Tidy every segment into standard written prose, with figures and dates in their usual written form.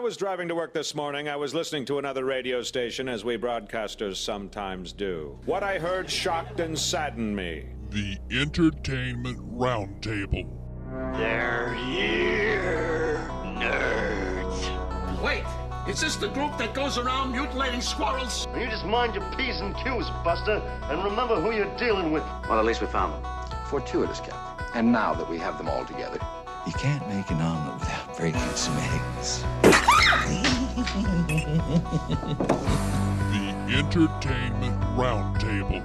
was driving to work this morning, I was listening to another radio station, as we broadcasters sometimes do. What I heard shocked and saddened me. The Entertainment Roundtable. They're here, nerds. Wait, is this the group that goes around mutilating squirrels? You just mind your P's and Q's, Buster, and remember who you're dealing with. Well, at least we found them. Fortuitous, Captain. And now that we have them all together, you can't make an omelet without breaking some eggs. The Entertainment Roundtable.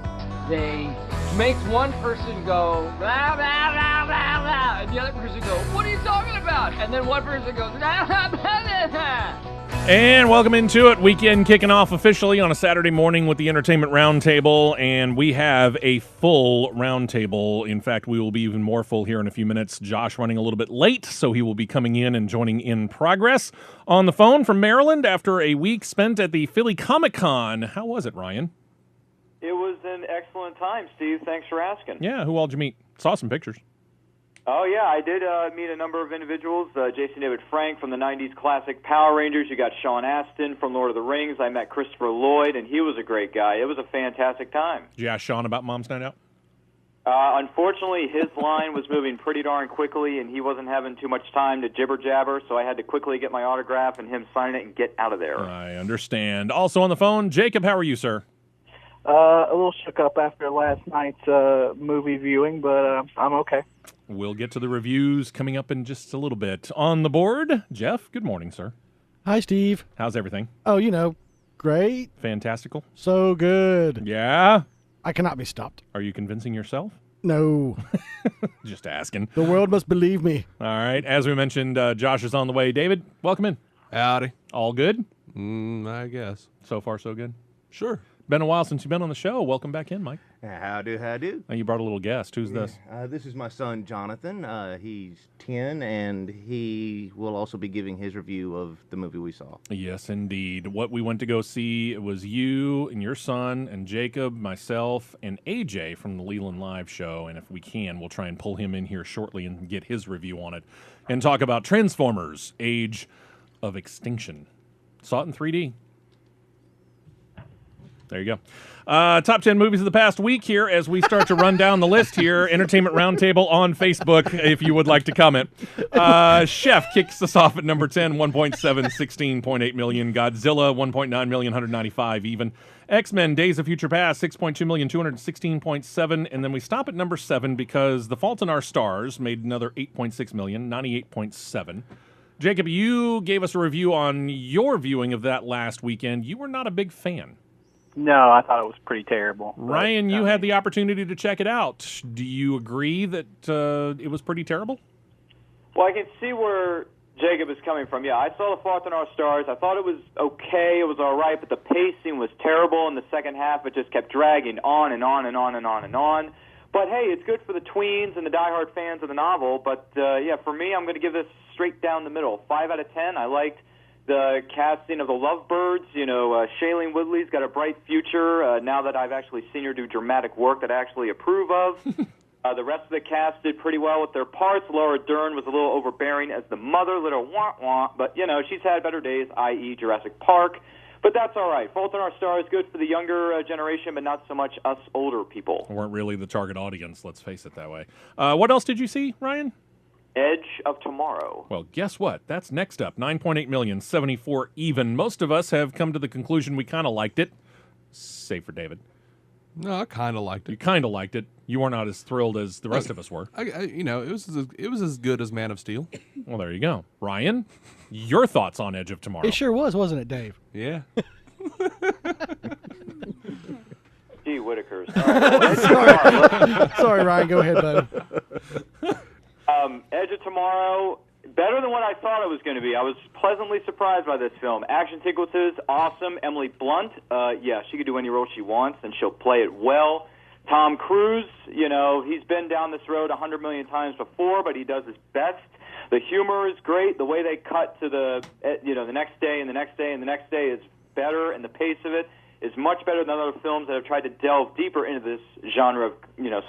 They make one person go, blah, blah, blah, blah, blah, and the other person go, what are you talking about? And then one person goes, blah, blah, blah, blah. And welcome into it. Weekend kicking off officially on a Saturday morning with the Entertainment Roundtable, and we have a full roundtable. In fact, we will be even more full here in a few minutes. Josh running a little bit late, so he will be coming in and joining in progress. On the phone from Maryland after a week spent at the Philly Comic-Con. How was it, Ryan? It was an excellent time, Steve. Thanks for asking. Yeah, who all did you meet? Saw some pictures. Oh, yeah, I did meet a number of individuals. Jason David Frank from the 90s classic Power Rangers. You got Sean Astin from Lord of the Rings. I met Christopher Lloyd, and he was a great guy. It was a fantastic time. Did you ask Sean about Mom's Night Out? Unfortunately, his line was moving pretty darn quickly, and he wasn't having too much time to jibber-jabber, so I had to quickly get my autograph and him sign it and get out of there. I understand. Also on the phone, Jacob, how are you, sir? A little shook up after last night's movie viewing, but I'm okay. We'll get to the reviews coming up in just a little bit. On the board, Jeff, good morning, sir. Hi, Steve. How's everything? Oh, great. Fantastical? So good. Yeah? I cannot be stopped. Are you convincing yourself? No. Just asking. The world must believe me. All right. As we mentioned, Josh is on the way. David, welcome in. Howdy. All good? I guess. So far, so good? Sure. Been a while since you've been on the show. Welcome back in, Mike. How do? Now you brought a little guest. Who's this? This is my son, Jonathan. He's 10, and he will also be giving his review of the movie we saw. Yes, indeed. What we went to go see, it was you and your son and Jacob, myself, and AJ from the Leland Live show. And if we can, we'll try and pull him in here shortly and get his review on it and talk about Transformers: Age of Extinction. Saw it in 3D. There you go. Top 10 movies of the past week here as we start to run down the list here. Entertainment Roundtable on Facebook if you would like to comment. Chef kicks us off at number 10, 1.7, 16.8 million. Godzilla, 1.9 million, 195 even. X-Men, Days of Future Past, 6.2 million, 216.7. And then we stop at number 7 because The Fault in Our Stars made another 8.6 million, 98.7. Jacob, you gave us a review on your viewing of that last weekend. You were not a big fan. No, I thought it was pretty terrible. Ryan, you had the opportunity to check it out. Do you agree that it was pretty terrible? Well, I can see where Jacob is coming from. Yeah, I saw The Fault in Our Stars. I thought it was okay. It was all right, but the pacing was terrible. In the second half, it just kept dragging on and on and on and on and on. But, hey, it's good for the tweens and the diehard fans of the novel. But, yeah, for me, I'm going to give this straight down the middle. 5 out of 10. I liked the casting of the Lovebirds. Shailene Woodley's got a bright future now that I've actually seen her do dramatic work that I actually approve of. The rest of the cast did pretty well with their parts. Laura Dern was a little overbearing as the mother, little wah-wah, but, she's had better days, i.e. Jurassic Park. But that's all right. Fault in Our Stars is good for the younger generation, but not so much us older people. Weren't really the target audience, let's face it that way. What else did you see, Ryan? Edge of Tomorrow. Well, guess what? That's next up. 9.8 million, 74 even. Most of us have come to the conclusion we kind of liked it, save for David. No, I kind of liked it. You kind of liked it. You were not as thrilled as the rest of us were. It was as good as Man of Steel. Well, there you go. Ryan, your thoughts on Edge of Tomorrow? It sure was, wasn't it, Dave? Yeah. Gee, Whitaker's. Sorry, Ryan. Go ahead, buddy. Edge of Tomorrow, better than what I thought it was going to be. I was pleasantly surprised by this film. Action sequences, awesome. Emily Blunt, yeah, she could do any role she wants, and she'll play it well. Tom Cruise, he's been down this road 100 million times before, but he does his best. The humor is great. The way they cut to the next day and the next day and the next day is better, and the pace of it is much better than other films that have tried to delve deeper into this genre of,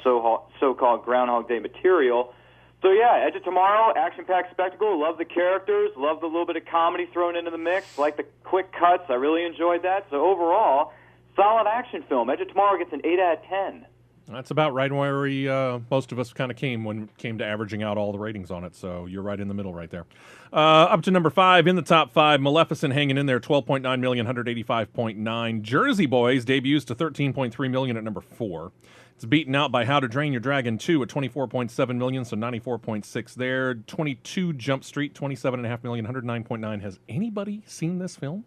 so-called Groundhog Day material. So yeah, Edge of Tomorrow, action-packed spectacle. Love the characters. Love the little bit of comedy thrown into the mix. Like the quick cuts. I really enjoyed that. So overall, solid action film. Edge of Tomorrow gets an 8 out of 10. That's about right where we, most of us kind of came when it came to averaging out all the ratings on it. So you're right in the middle right there. Up to number 5 in the top 5, Maleficent hanging in there, 12.9 million, 185.9. Jersey Boys debuts to 13.3 million at number 4. It's beaten out by How to Train Your Dragon 2 at 24.7 million, so 94.6 there. 22 Jump Street, 27.5 million, 109.9. Has anybody seen this film?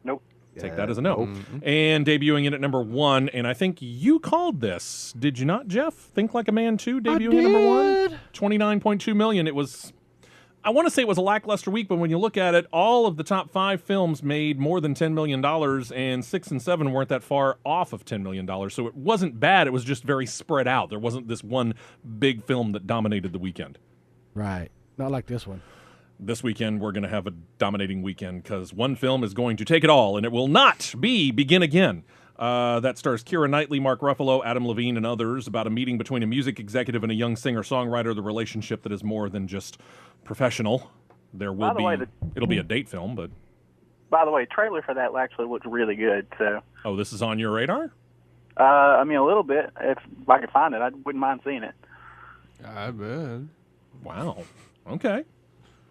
Nope. Take that as a no. And debuting in at number 1, and I think you called this, did you not, Jeff? Think Like a Man 2 debuting at number 1? 29.2 million. It was, I want to say it was a lackluster week, but when you look at it, all of the top 5 films made more than $10 million, and 6 and 7 weren't that far off of $10 million. So it wasn't bad. It was just very spread out. There wasn't this one big film that dominated the weekend. Right. Not like this one. This weekend, we're going to have a dominating weekend because one film is going to take it all, and it will not be Begin Again. That stars Keira Knightley, Mark Ruffalo, Adam Levine, and others about a meeting between a music executive and a young singer-songwriter, the relationship that is more than just professional. There will be, it'll be a date film, but... By the way, trailer for that actually looks really good, so... Oh, this is on your radar? I mean, a little bit. If I could find it, I wouldn't mind seeing it. I bet. Wow. Okay.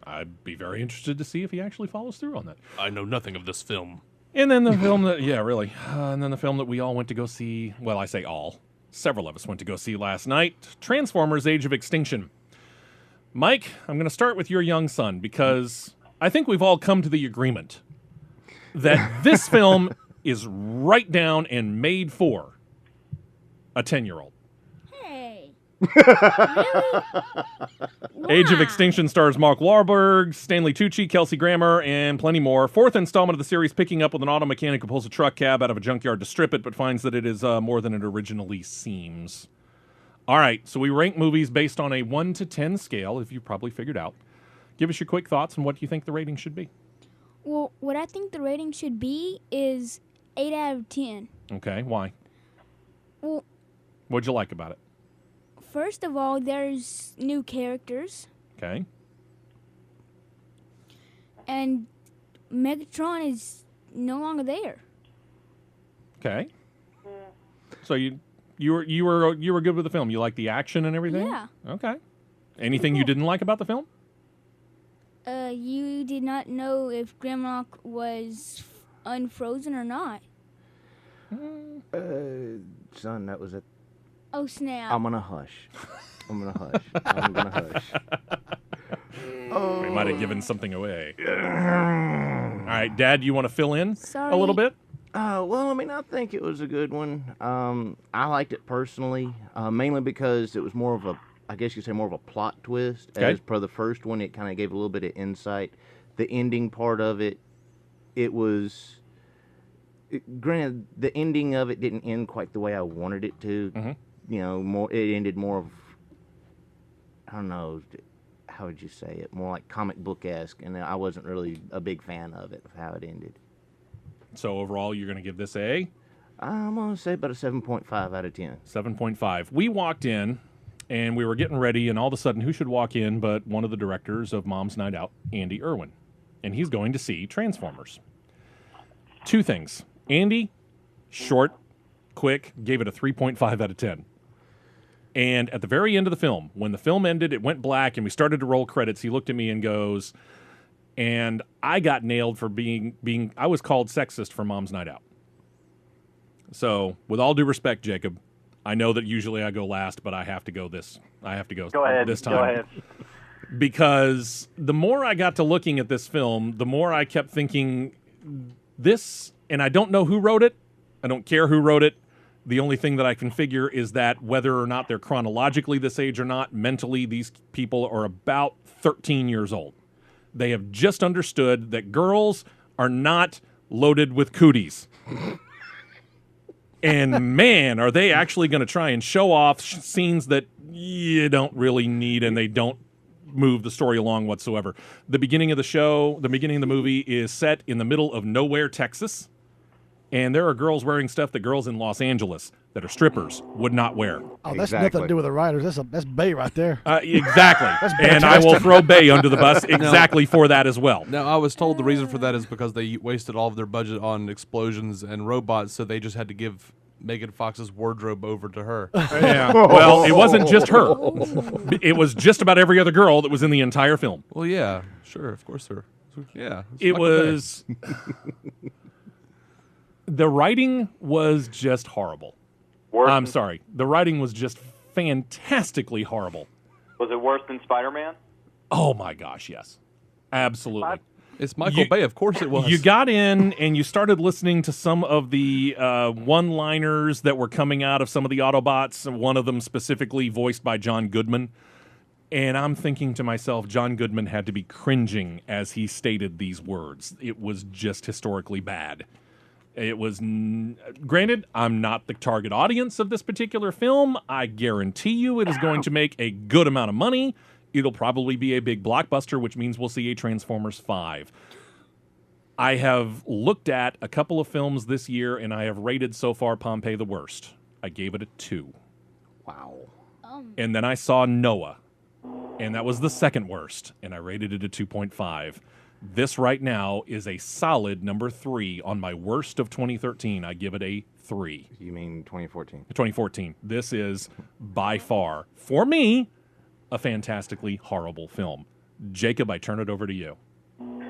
I'd be very interested to see if he actually follows through on that. I know nothing of this film. And then the film that, yeah, really. And then the film that we all went to go see, well, I say all. Several of us went to go see last night, Transformers: Age of Extinction. Mike, I'm going to start with your young son because I think we've all come to the agreement that this film is right down and made for a 10-year-old. Really? Age of Extinction stars Mark Wahlberg, Stanley Tucci, Kelsey Grammer, and plenty more. 4th installment of the series, picking up with an auto mechanic who pulls a truck cab out of a junkyard to strip it, but finds that it is more than it originally seems. All right, so we rank movies based on a 1 to 10 scale, if you've probably figured out. Give us your quick thoughts on what you think the rating should be. Well, what I think the rating should be is 8 out of 10. Okay, why? Well, what'd you like about it? First of all, there's new characters. Okay. And Megatron is no longer there. Okay. So you were good with the film. You like the action and everything? Yeah. Okay. Anything you didn't like about the film? You did not know if Grimlock was unfrozen or not. Son, that was it. Oh, snap. I'm gonna hush. I'm gonna hush. I'm gonna hush. We might have given something away. All right, Dad, you want to fill in a little bit? Well, I mean, I think it was a good one. I liked it personally, mainly because it was more of a, I guess you could say, more of a plot twist. Okay. As per the first one, it kind of gave a little bit of insight. The ending part of it, it was... granted, the ending of it didn't end quite the way I wanted it to. Mm-hmm. You know, it ended more of, I don't know, how would you say it? More like comic book-esque, and I wasn't really a big fan of it, of how it ended. So overall, you're going to give this a? I'm going to say about a 7.5 out of 10. 7.5. We walked in, and we were getting ready, and all of a sudden, who should walk in but one of the directors of Mom's Night Out, Andy Irwin. And he's going to see Transformers. 2 things. Andy, short, quick, gave it a 3.5 out of 10. And at the very end of the film, when the film ended, it went black, and we started to roll credits, he looked at me and goes, and I got nailed for being I was called sexist for Mom's Night Out. So, with all due respect, Jacob, I know that usually I go last, but I have to go this time. Go ahead. Because the more I got to looking at this film, the more I kept thinking this, and I don't know who wrote it. I don't care who wrote it. The only thing that I can figure is that whether or not they're chronologically this age or not, mentally these people are about 13 years old. They have just understood that girls are not loaded with cooties. And man, are they actually going to try and show off scenes that you don't really need, and they don't move the story along whatsoever. The beginning of the movie is set in the middle of nowhere, Texas. And there are girls wearing stuff that girls in Los Angeles that are strippers would not wear. Oh, that's nothing to do with the writers. That's Bay right there. Exactly. And I will throw Bay under the bus exactly for that as well. Now, I was told the reason for that is because they wasted all of their budget on explosions and robots, so they just had to give Megan Fox's wardrobe over to her. Yeah. Well, it wasn't just her. It was just about every other girl that was in the entire film. Well, yeah, sure, of course, sir. Yeah. It was... The writing was just horrible. I'm sorry. The writing was just fantastically horrible. Was it worse than Spider-Man? Oh, my gosh, yes. Absolutely. It's Michael Bay. Of course it was. You got in and you started listening to some of the one-liners that were coming out of some of the Autobots, one of them specifically voiced by John Goodman. And I'm thinking to myself, John Goodman had to be cringing as he stated these words. It was just historically bad. It was, granted, I'm not the target audience of this particular film. I guarantee you it is going to make a good amount of money. It'll probably be a big blockbuster, which means we'll see a Transformers 5. I have looked at a couple of films this year, and I have rated so far Pompeii the worst. I gave it a 2. Wow. And then I saw Noah, and that was the second worst, and I rated it a 2.5. This right now is a solid number 3 on my worst of 2013. I give it a 3. You mean 2014? 2014. This is, by far, for me, a fantastically horrible film. Jacob, I turn it over to you. All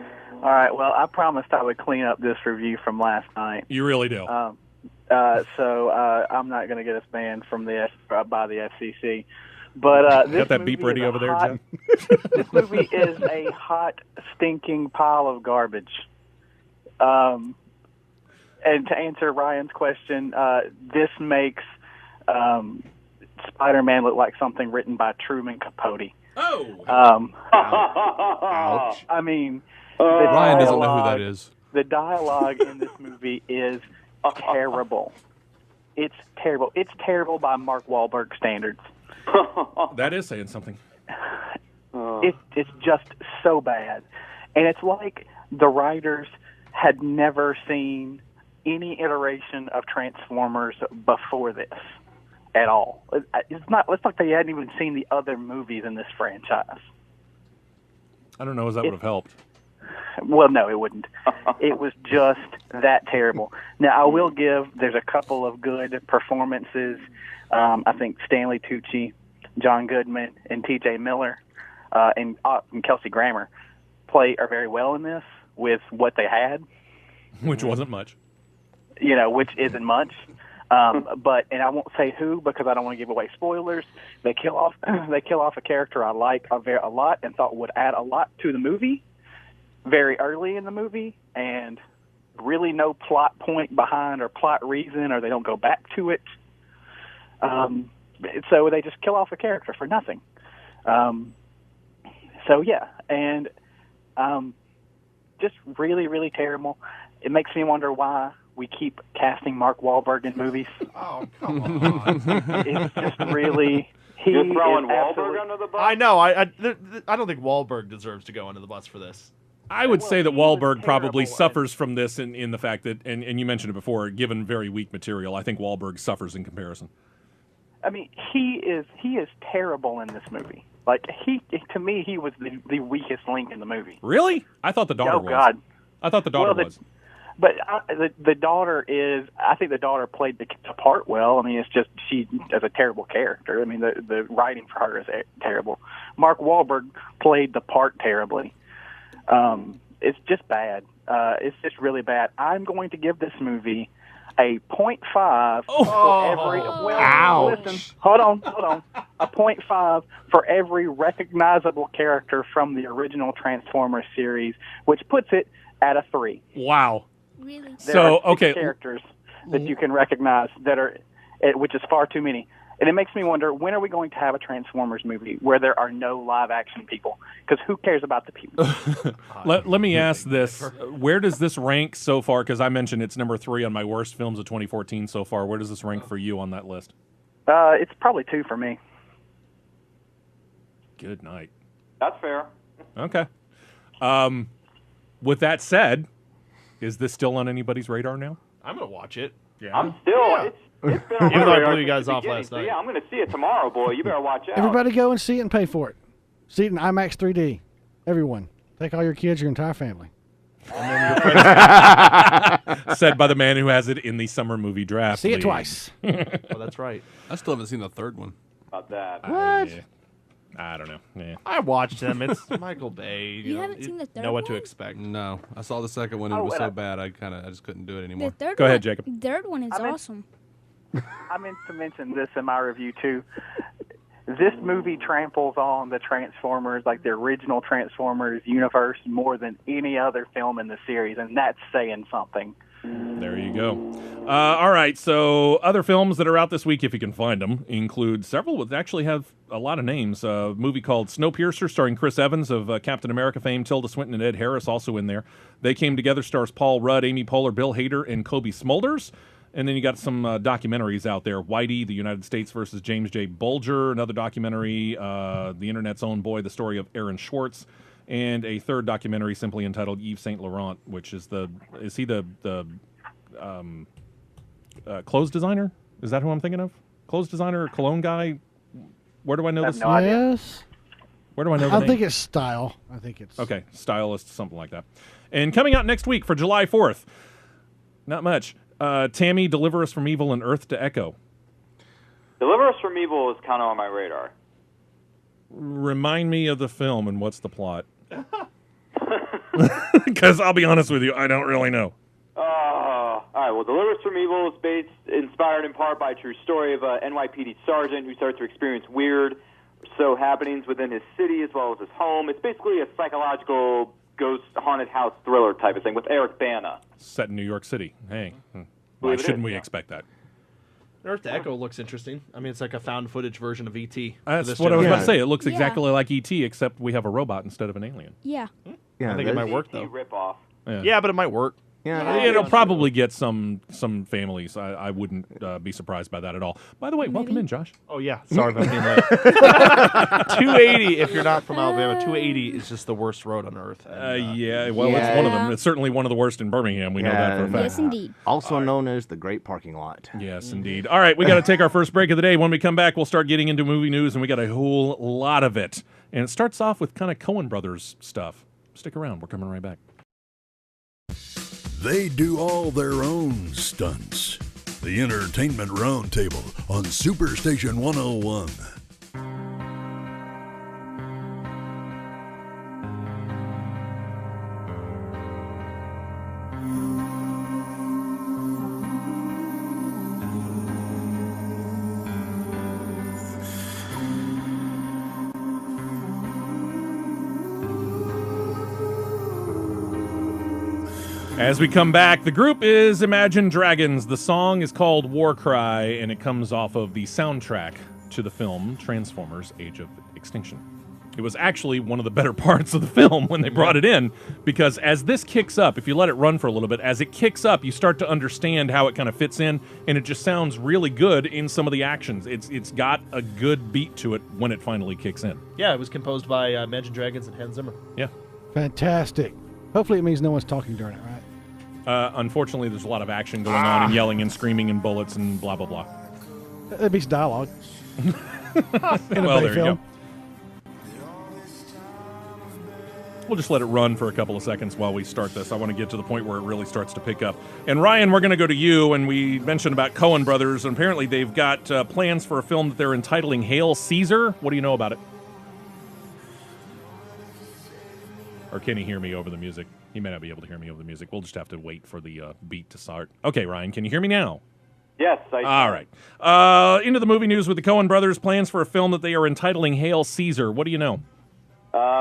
right. Well, I promised I would clean up this review from last night. You really do. So I'm not going to get us banned from by the FCC. But this got that beep ready over there, Jen? This movie is a hot, stinking pile of garbage. And to answer Ryan's question, this makes Spider-Man look like something written by Truman Capote. Oh! Ouch. I mean, Ryan doesn't know who that is. The dialogue in this movie is terrible. It's terrible. It's terrible by Mark Wahlberg standards. That is saying something. It's just so bad. And it's like the writers had never seen any iteration of Transformers before this at all. It's like they hadn't even seen the other movies in this franchise. I don't know as that would have helped. Well, no, it wouldn't. It was just that terrible. Now, I will give, there's a couple of good performances. I think Stanley Tucci, John Goodman, and T.J. Miller, and Kelsey Grammer are very well in this with what they had. Which wasn't much. Which isn't much. And I won't say who because I don't want to give away spoilers. They kill off a character I like a lot and thought would add a lot to the movie very early in the movie, and really no plot point behind or plot reason, or they don't go back to it. So they just kill off a character for nothing. Just really, really terrible. It makes me wonder why we keep casting Mark Wahlberg in movies. Oh, come on. It's just really... You're throwing Wahlberg under the bus? I know. I don't think Wahlberg deserves to go under the bus for this. I would say that Wahlberg probably suffers from this in the fact that, and you mentioned it before, given very weak material, I think Wahlberg suffers in comparison. I mean, he is terrible in this movie. Like, to me, he was the weakest link in the movie. Really? I thought the daughter was. Oh, God. I thought the daughter was. But the daughter is, I think the daughter played the part well. I mean, it's just she is a terrible character. I mean, the writing for her is terrible. Mark Wahlberg played the part terribly. It's just bad. It's just really bad. I'm going to give this movie a 0.5 for every... Well, listen, hold on. A 0.5 for every recognizable character from the original Transformers series, which puts it at a 3. Wow. Really? There are 6 characters that you can recognize which is far too many. And it makes me wonder, when are we going to have a Transformers movie where there are no live-action people? Because who cares about the people? Let me ask this. Where does this rank so far? Because I mentioned it's number 3 on my worst films of 2014 so far. Where does this rank for you on that list? It's probably 2 for me. Good night. That's fair. Okay. With that said, is this still on anybody's radar now? I'm gonna watch it. Yeah. I'm still. It's been on Even my though I radar blew you since guys the off beginning, last so night. yeah, I'm going to see it tomorrow, boy. You better watch out. Everybody go and see it and pay for it. See it in IMAX 3D. Everyone. Take all your kids, your entire family. Said by the man who has it in the summer movie draft. See it league. twice. Oh, that's right. I still haven't seen the third one. About that. I don't know. Yeah. I watched them. It's Michael Bay. You haven't seen the third know what to one? expect. No, I saw the second one and it was so bad I just couldn't do it The anymore. third Go one, ahead, Jacob. Third one is I mean- awesome. I meant to mention this in my review too. This movie tramples on the Transformers, like the original Transformers universe, more than any other film in the series, and that's saying something. There you go. All right, so other films that are out this week, if you can find them, include several that actually have a lot of names. A movie called Snowpiercer, starring Chris Evans of Captain America fame, Tilda Swinton and Ed Harris also in there. They Came Together stars Paul Rudd, Amy Poehler, Bill Hader, and Kobe Smulders. And then you got some documentaries out there. Whitey, the United States versus James J. Bulger, another documentary, The Internet's Own Boy, the story of Aaron Schwartz, and a third documentary simply entitled Yves Saint Laurent, which is is he the clothes designer? Is that who I'm thinking of? Clothes designer or cologne guy? Where do I know this? No idea. Yes. Where do I know the I name? think it's style. I think it's. Okay, stylist, something like that. And coming out next week for July 4th, not much. Tammy, Deliver Us from Evil and Earth to Echo. Deliver Us from Evil is kind of on my radar. Remind me of the film and what's the plot? Because I'll be honest with you, I don't really know. All right, well, Deliver Us from Evil is inspired in part by a true story of a NYPD sergeant who starts to experience weird happenings within his city as well as his home. It's basically a psychological ghost haunted house thriller type of thing with Eric Bana. Set in New York City. Hey, why Believe it shouldn't is, we yeah. expect that? Earth to Echo looks interesting. I mean, it's like a found footage version of E.T. That's what I was about to say. It looks Yeah. exactly like E.T., except we have a robot instead of an alien. Yeah. Yeah, I think it might work though. Rip-off. Yeah, but it might work. Yeah, It'll probably get some families. I wouldn't be surprised by that at all. By the way, welcome in, Josh. Oh yeah, sorry about being late. 280. If you're not from Alabama, 280 is just the worst road on earth. And, Yeah, well, it's one of them. It's certainly one of the worst in Birmingham. We know that for a fact. Yes, indeed. Also known as the Great Parking Lot. Yes, indeed. All right, we got to take our first break of the day. When we come back, we'll start getting into movie news, and we got a whole lot of it. And it starts off with kind of Coen Brothers stuff. Stick around. We're coming right back. They do all their own stunts. The Entertainment Roundtable on Superstation 101. As we come back, the group is Imagine Dragons. The song is called War Cry, and it comes off of the soundtrack to the film Transformers: Age of Extinction. It was actually one of the better parts of the film when they brought it in, because as this kicks up, if you let it run for a little bit, as it kicks up, you start to understand how it kind of fits in, and it just sounds really good in some of the actions. It's got a good beat to it when it finally kicks in. yeah, it was composed by Imagine Dragons and Hans Zimmer. Yeah. Fantastic. Hopefully it means no one's talking during it, right? Unfortunately, there's a lot of action going on and yelling and screaming and bullets and blah, blah, blah. That beats dialogue. In a Well, Bay there film. you go. We'll just let it run for a couple of seconds while we start this. I want to get to the point where it really starts to pick up. And Ryan, we're going to go to you, and we mentioned about Coen Brothers, and apparently they've got plans for a film that they're entitling Hail Caesar. What do you know about it? Or can he hear me over the music? He may not be able to hear me over the music. We'll just have to wait for the beat to start. Okay, Ryan, can you hear me now? Yes, I All right. Into the movie news with the Coen Brothers. Plans for a film that they are entitling Hail Caesar. What do you know?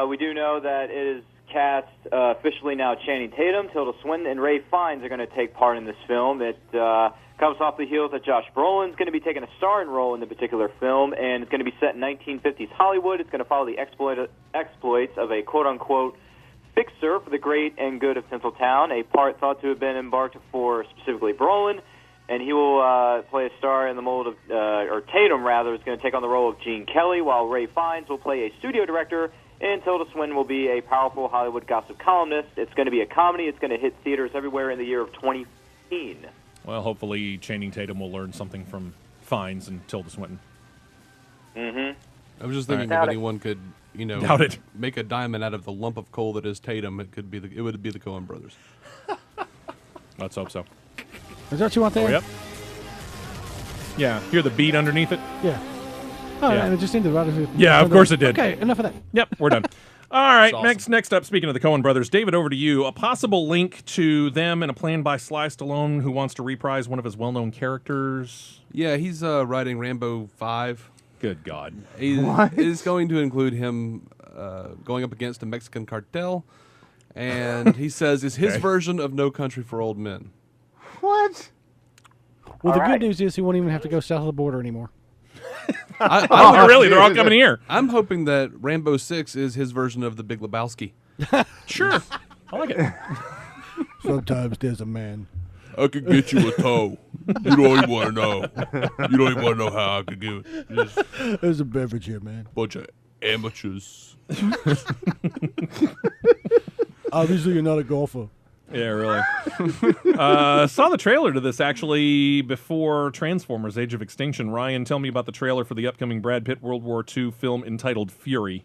We do know that it is cast officially now. Channing Tatum, Tilda Swinton, and Ray Fiennes are going to take part in this film. It comes off the heels that Josh Brolin's going to be taking a starring role in the particular film, and it's going to be set in 1950s Hollywood. It's going to follow the exploits of a quote-unquote fixer for the great and good of Tinseltown, a part thought to have been embarked for specifically Brolin, and he will play a star in the mold of, or Tatum rather, is going to take on the role of Gene Kelly, while Ray Fiennes will play a studio director, and Tilda Swinton will be a powerful Hollywood gossip columnist. It's going to be a comedy. It's going to hit theaters everywhere in the year of 2015. Well, hopefully Channing Tatum will learn something from Fiennes and Tilda Swinton. Mm-hmm. I was just thinking if anyone could, Doubt it. make a diamond out of the lump of coal that is Tatum, it would be the Coen brothers. Let's hope so. Is that what you want there? Oh, yep. Yeah, hear the beat underneath it? Yeah. Oh, Yeah. and it just ended right as Yeah, of course it did. Okay, enough of that. Yep, we're done. All right, That's next up, speaking of the Coen brothers, David, over to you. A possible link to them and a plan by Sly Stallone, who wants to reprise one of his well-known characters. Yeah, he's writing Rambo 5. Good God. It is going to include him going up against a Mexican cartel, and he says it's his version of No Country for Old Men. What? Well, the good news is he won't even have to go south of the border anymore. Really? They're all coming here. I'm hoping that Rambo 6 is his version of the Big Lebowski. Sure. I like it. Sometimes there's a man. I could get you a toe. You don't even want to know. You don't even want to know how I could give it. Just There's a beverage here, man. bunch of amateurs. Obviously, you're not a golfer. Yeah, really. Saw the trailer to this, actually, before Transformers Age of Extinction. Ryan, tell me about the trailer for the upcoming Brad Pitt World War II film entitled Fury.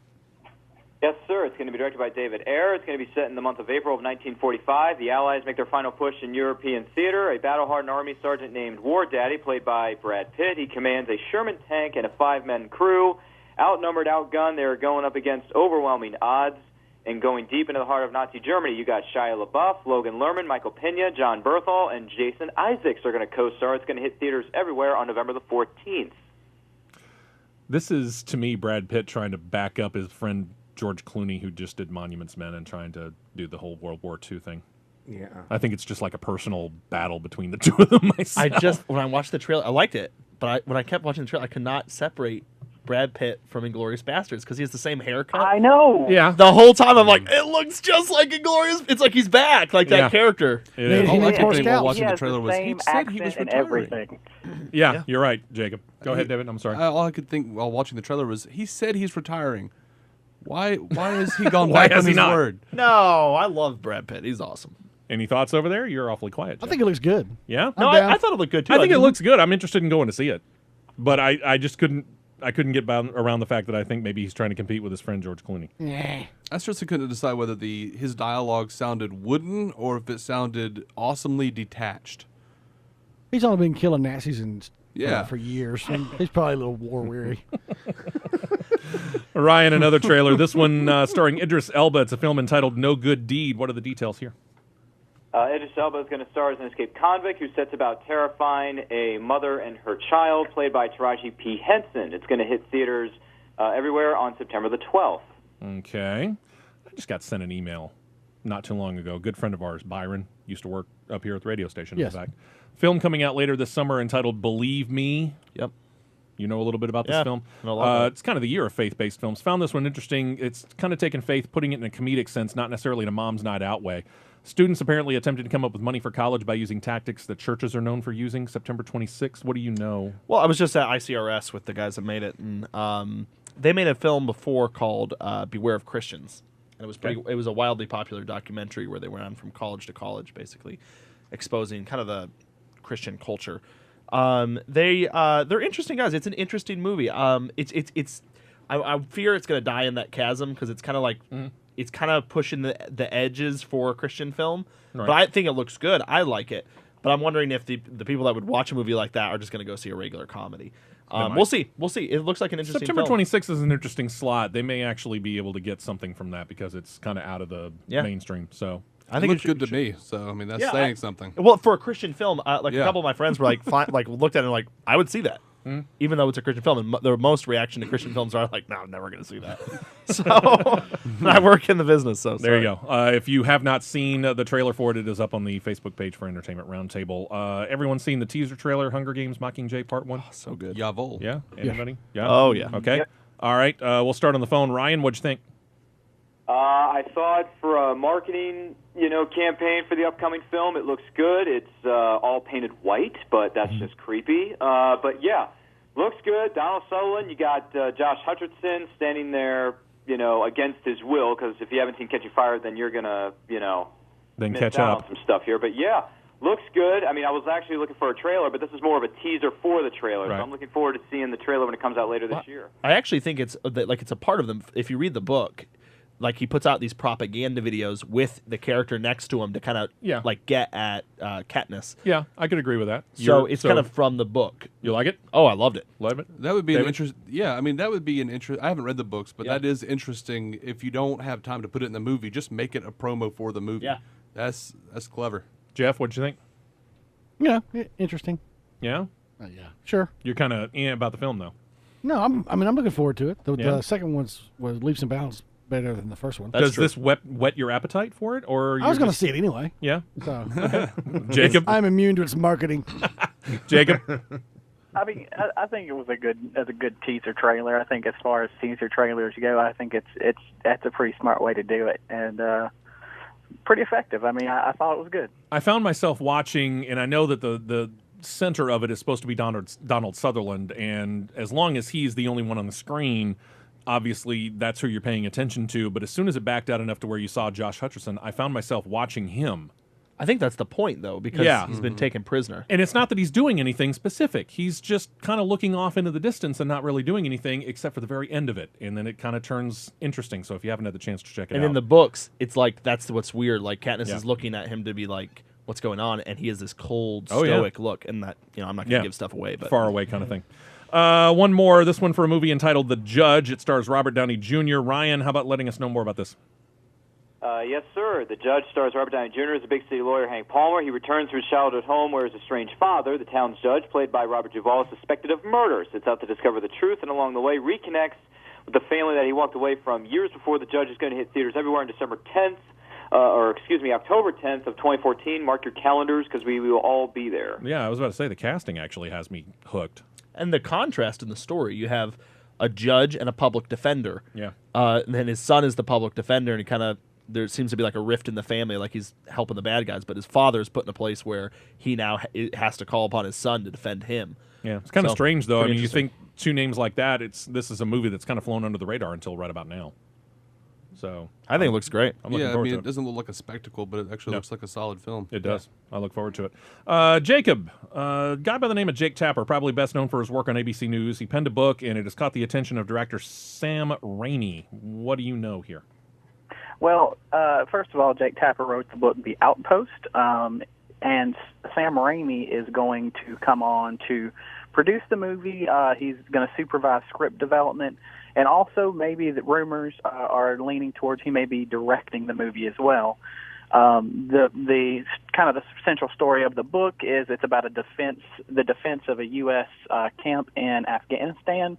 Yes, sir. It's going to be directed by David Ayer. It's going to be set in the month of April of 1945. The Allies make their final push in European theater. A battle-hardened Army sergeant named War Daddy, played by Brad Pitt. He commands a Sherman tank and a 5-man crew. Outnumbered, outgunned, they are going up against overwhelming odds. And going deep into the heart of Nazi Germany, you got Shia LaBeouf, Logan Lerman, Michael Pena, John Berthal, and Jason Isaacs are going to co-star. It's going to hit theaters everywhere on November the 14th. This is, to me, Brad Pitt trying to back up his friend George Clooney, who just did Monuments Men, and trying to do the whole World War II thing. Yeah. I think it's just like a personal battle between the two of them myself. When I watched the trailer, I liked it. But when I kept watching the trailer, I could not separate Brad Pitt from Inglourious Bastards because he has the same haircut. I know. Yeah. The whole time I'm like, it looks just like Inglourious. It's like he's back, like that character. It is. All I could think while He watching the has trailer was he same said he was accent and retiring. everything. Yeah, you're right, Jacob. Go ahead, David. I'm sorry. All I could think while watching the trailer was he said he's retiring. Why has he gone Why back has on he his not? word? No, I love Brad Pitt. He's awesome. Any thoughts over there? You're awfully quiet, I Jeff. think it looks good. Yeah? No, I thought it looked good too. I think it looks good. I'm interested in going to see it. But I just couldn't get around the fact that I think maybe he's trying to compete with his friend George Clooney. Yeah. I seriously couldn't decide whether his dialogue sounded wooden or if it sounded awesomely detached. He's only been killing Nazis Yeah. for years. And he's probably a little war weary. Ryan, another trailer. This one starring Idris Elba. It's a film entitled No Good Deed. What are the details here? Idris Elba is going to star as an escaped convict who sets about terrifying a mother and her child, played by Taraji P. Henson. It's going to hit theaters everywhere on September the 12th. Okay. I just got sent an email not too long ago. A good friend of ours, Byron, used to work up here at the radio station, Yes. in fact. Film coming out later this summer entitled Believe Me. Yep. You know a little bit about this film? know a lot about it. It's kind of the year of faith-based films. Found this one interesting. It's kind of taking faith, putting it in a comedic sense, not necessarily in a mom's night out way. Students apparently attempted to come up with money for college by using tactics that churches are known for using. September 26th. What do you know? Well, I was just at ICRS with the guys that made it, and they made a film before called Beware of Christians. And it was it was a wildly popular documentary where they went on from college to college, basically, exposing kind of the Christian culture. They're interesting guys. It's an interesting movie. I fear it's going to die in that chasm because it's kind of like it's kind of pushing the edges for a Christian film. Right. But I think it looks good. I like it. But I'm wondering if the people that would watch a movie like that are just going to go see a regular comedy. We'll see. We'll see. It looks like an interesting September film. 26th is an interesting slot. They may actually be able to get something from that because it's kind of out of the mainstream. So I think it looks good to me. So I mean, that's saying something. Well, for a Christian film, a couple of my friends were like, looked at it and like, I would see that, even though it's a Christian film. And the most reaction to Christian films are like, no, I'm never going to see that. So I work in the business. So there you go. If you have not seen the trailer for it, it is up on the Facebook page for Entertainment Roundtable. Everyone's seen the teaser trailer, Hunger Games Mockingjay Part 1? Oh, so good. Jawohl. Yeah? Anybody? Yeah. Oh, yeah. Okay. Yep. All right. We'll start on the phone. Ryan, what'd you think? I saw it for a marketing, campaign for the upcoming film. It looks good. It's all painted white, but that's just creepy. But yeah, looks good. Donald Sutherland. You got Josh Hutcherson standing there, against his will. Because if you haven't seen Catching Fire, then you're gonna, Then miss catch out up. on some stuff here. But yeah, Looks good. I mean, I was actually looking for a trailer, but this is more of a teaser for the trailer. Right. So I'm looking forward to seeing the trailer when it comes out later this year. I actually think it's it's a part of them. If you read the book, like he puts out these propaganda videos with the character next to him to kind of like get at Katniss. Yeah, I could agree with that. So it's kind of from the book. You like it? Oh, I loved it. Love it. That would be David? an interest. Yeah, I mean that would be an interest. I haven't read the books, but that is interesting. If you don't have time to put it in the movie, just make it a promo for the movie. Yeah, that's clever. Jeff, what'd you think? Yeah, interesting. Yeah. Yeah, sure. You're kind of about the film though. No, I'm looking forward to it. The Yeah. second was leaps and bounds better than the first one. Does this whet your appetite for it, or I was going to see it anyway. Yeah. So Jacob, I'm immune to its marketing. Jacob. I mean, I think it was a good teaser trailer. I think as far as teaser trailers go, I think that's a pretty smart way to do it, and pretty effective. I mean, I thought it was good. I found myself watching, and I know that the center of it is supposed to be Donald Sutherland, and as long as he's the only one on the screen, obviously that's who you're paying attention to. But as soon as it backed out enough to where you saw Josh Hutcherson, I found myself watching him. I think that's the point, though, because he's been taken prisoner. And it's not that he's doing anything specific. He's just kind of looking off into the distance and not really doing anything except for the very end of it. And then it kind of turns interesting. So if you haven't had the chance to check it out. And in the books, it's like that's what's weird. Like Katniss is looking at him to be like, what's going on? And he has this cold, stoic look. And that, I'm not going to give stuff away. But far away kind of thing. One more. This one for a movie entitled The Judge. It stars Robert Downey Jr. Ryan, how about letting us know more about this? Yes, sir. The Judge stars Robert Downey Jr. as a big city lawyer, Hank Palmer. He returns to his childhood home where his estranged father, the town's judge, played by Robert Duvall, is suspected of murder. Sets out to discover the truth and along the way reconnects with the family that he walked away from years before. The Judge is going to hit theaters everywhere on October 10th of 2014. Mark your calendars because we will all be there. Yeah, I was about to say the casting actually has me hooked. And the contrast in the story, you have a judge and a public defender. Yeah. And then his son is the public defender, and he kind of there seems to be like a rift in the family, like he's helping the bad guys, but his father is put in a place where he now has to call upon his son to defend him. Yeah, it's kind of strange, though. I mean, you think two names like that, this is a movie that's kind of flown under the radar until right about now. So I think it looks great. I'm looking forward to it doesn't look like a spectacle, but it actually looks like a solid film. It does. I look forward to it. Jacob, a guy by the name of Jake Tapper, probably best known for his work on ABC News. He penned a book, and it has caught the attention of director Sam Raimi. What do you know here? Well, first of all, Jake Tapper wrote the book The Outpost, and Sam Raimi is going to come on to produce the movie. He's going to supervise script development, and also maybe the rumors are leaning towards he may be directing the movie as well. The kind of the central story of the book is it's about the defense of a U.S. Camp in Afghanistan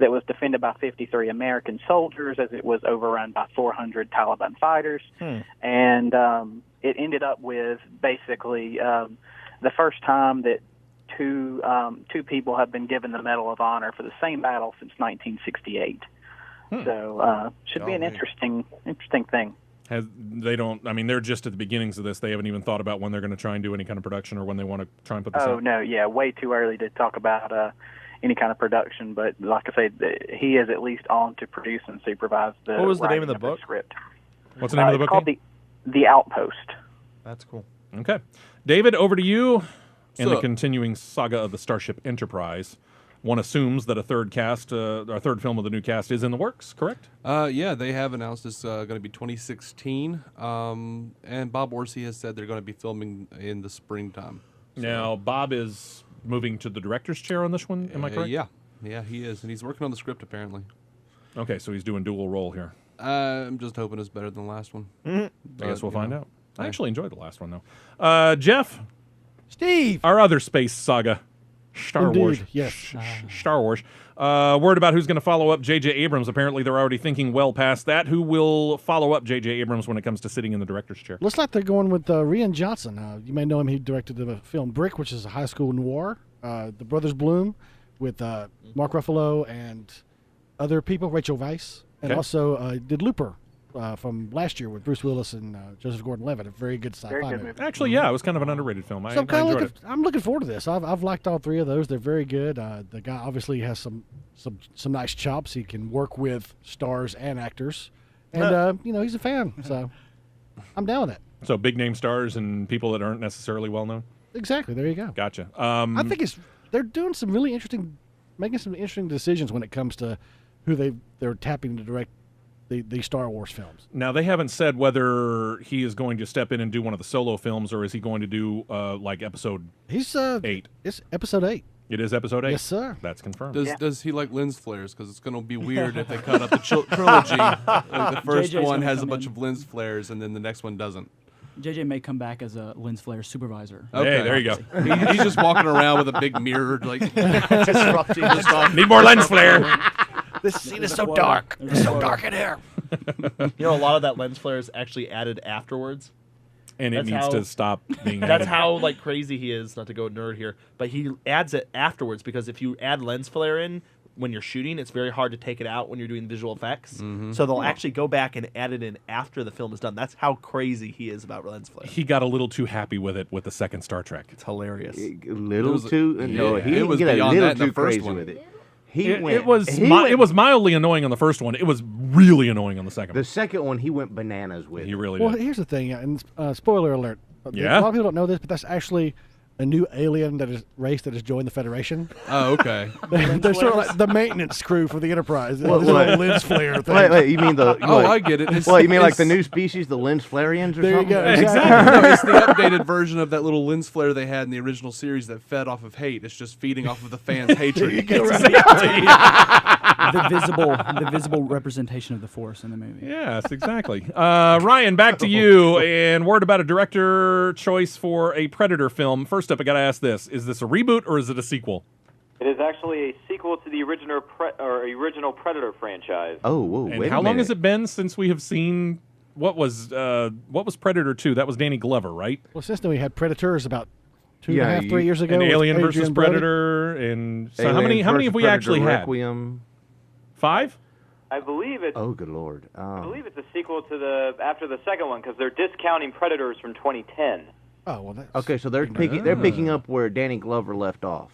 that was defended by 53 American soldiers as it was overrun by 400 Taliban fighters. And it ended up with basically the first time that two people have been given the Medal of Honor for the same battle since 1968. So should be an interesting thing. They're just at the beginnings of this. They haven't even thought about when they're going to try and do any kind of production or when they want to try and put this out. Oh, no, yeah, way too early to talk about any kind of production, but like I say, he is at least on to produce and supervise the What was the name of the writing book? script. What's the name of the book? It's called The Outpost. That's cool. Okay. David, over to you. In So- the continuing saga of the Starship Enterprise, one assumes that a third film of the new cast is in the works, correct? Yeah, they have announced it's going to be 2016, and Bob Orsi has said they're going to be filming in the springtime. Now, Bob is moving to the director's chair on this one, am I correct? Yeah, he is, and he's working on the script apparently. Okay, so he's doing dual role here. I'm just hoping it's better than the last one. I guess we'll find out. I actually enjoyed the last one, though. Jeff? Steve! Our other space saga. Star Indeed, Wars. yes. Star Wars. Word about who's going to follow up J.J. Abrams. Apparently, they're already thinking well past that. Who will follow up J.J. Abrams when it comes to sitting in the director's chair? Looks like they're going with Rian Johnson. You may know him. He directed the film Brick, which is a high school noir. The Brothers Bloom with Mark Ruffalo and other people, Rachel Weisz. And also did Looper from last year with Bruce Willis and Joseph Gordon-Levitt. A very good sci-fi movie. Actually, yeah, it was kind of an underrated film. I enjoyed it. I'm looking forward to this. I've liked all three of those. They're very good. The guy obviously has some nice chops. He can work with stars and actors, and he's a fan. So I'm down with that. So big name stars and people that aren't necessarily well known. Exactly. There you go. Gotcha. I think they're doing some really making some interesting decisions when it comes to who they're tapping to direct the Star Wars films. Now, they haven't said whether he is going to step in and do one of the solo films, or is he going to do like episode 8? It's episode 8. It is episode 8? Yes, sir. That's confirmed. Does he like lens flares? Because it's going to be weird if they cut up the trilogy. Like the first JJ's one gonna has a come bunch in. of lens flares, and then the next one doesn't. JJ may come back as a lens flare supervisor. Okay. Hey, there you go. He's just walking around with a big mirror, like disrupting. Need more lens flare. This scene is so dark. It's so dark in here. You know, a lot of that lens flare is actually added afterwards. And it needs to stop being That's added. how like crazy he is, not to go nerd here, but he adds it afterwards because if you add lens flare in when you're shooting, it's very hard to take it out when you're doing visual effects. Mm-hmm. So they'll actually go back and add it in after the film is done. That's how crazy he is about lens flare. He got a little too happy with it with the second Star Trek. It's hilarious. A little too. No, yeah, he it didn't was get a beyond little that in the too first crazy one. with it. It was mildly annoying on the first one. It was really annoying on the second one. The second one, he went bananas with. He really Well, did. here's the thing, and spoiler alert. Yeah? A lot of people don't know this, but that's actually a new alien race that has joined the Federation. Oh, okay. They're sort of like the maintenance crew for the Enterprise. What- This what? little lens flare thing. Wait, you mean the? I get it. Well, you mean like the new species, the lens flarians, or There you something? go. No, it's the updated version of that little lens flare they had in the original series that fed off of hate. It's just feeding off of the fans' hatred. The visible representation of the Force in the movie. Yes, exactly. Ryan, back to you. And word about a director choice for a Predator film. First up, I got to ask this. Is this a reboot or is it a sequel? It is actually a sequel to the original Predator franchise. Oh, whoa! And wait how a long minute. has it been since we have seen what was Predator 2? That was Danny Glover, right? Well, since then we had Predators about 2.5, Yeah, 3 years ago. And with Alien versus Adrian Brody. Predator, and so Alien how many have versus we Predator actually had? Requiem. 5? I believe it's. Oh, good lord! I believe it's a sequel to after the second one because they're discounting Predators from 2010. Oh well, that's Okay, so they're picking up where Danny Glover left off.